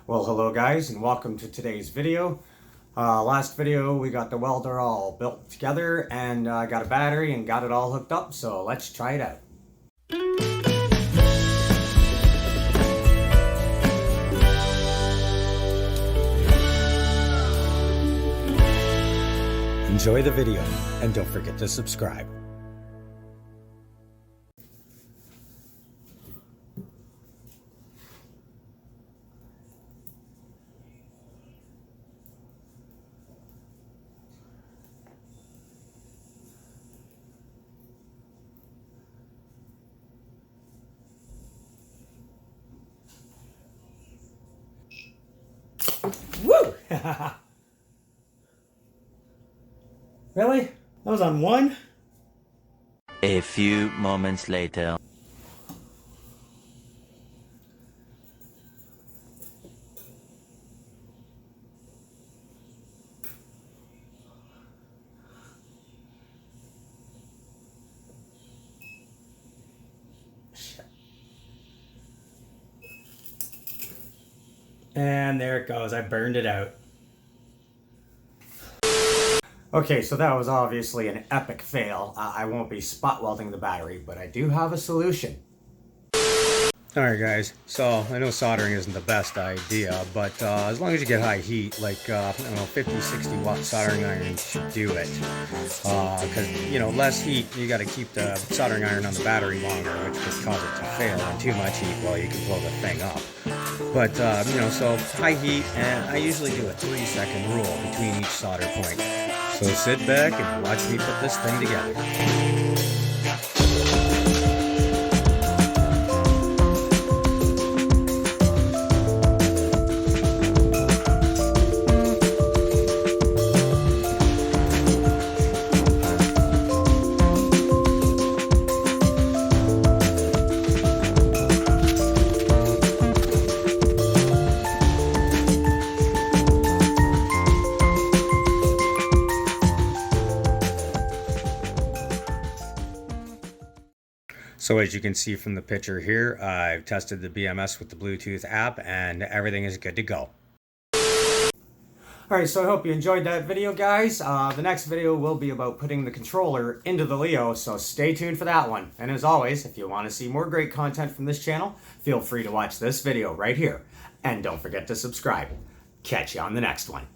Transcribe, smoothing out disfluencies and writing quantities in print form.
Well, hello guys, and welcome to today's video. Last video we got the welder all built together and got a battery and got it all hooked up, so let's try it out. Enjoy the video and don't forget to subscribe. Woo! Really? That was on one? A few moments later. And there it goes. I burned it out. Okay, so that was obviously an epic fail. I won't be spot welding the battery, but I do have a solution. Alright guys, so I know soldering isn't the best idea, but as long as you get high heat, like, I don't know, 50-60 watt soldering iron should do it. Because, you know, less heat, you gotta keep the soldering iron on the battery longer, which could cause it to fail, and too much heat, well, you can blow the thing up. But, you know, so high heat, and I usually do a 3-second rule between each solder point. So sit back and watch me put this thing together. So as you can see from the picture here, I've tested the BMS with the Bluetooth app and everything is good to go. Alright, so I hope you enjoyed that video, guys. The next video will be about putting the controller into the Leo, so stay tuned for that one. And as always, if you want to see more great content from this channel, feel free to watch this video right here. And don't forget to subscribe. Catch you on the next one.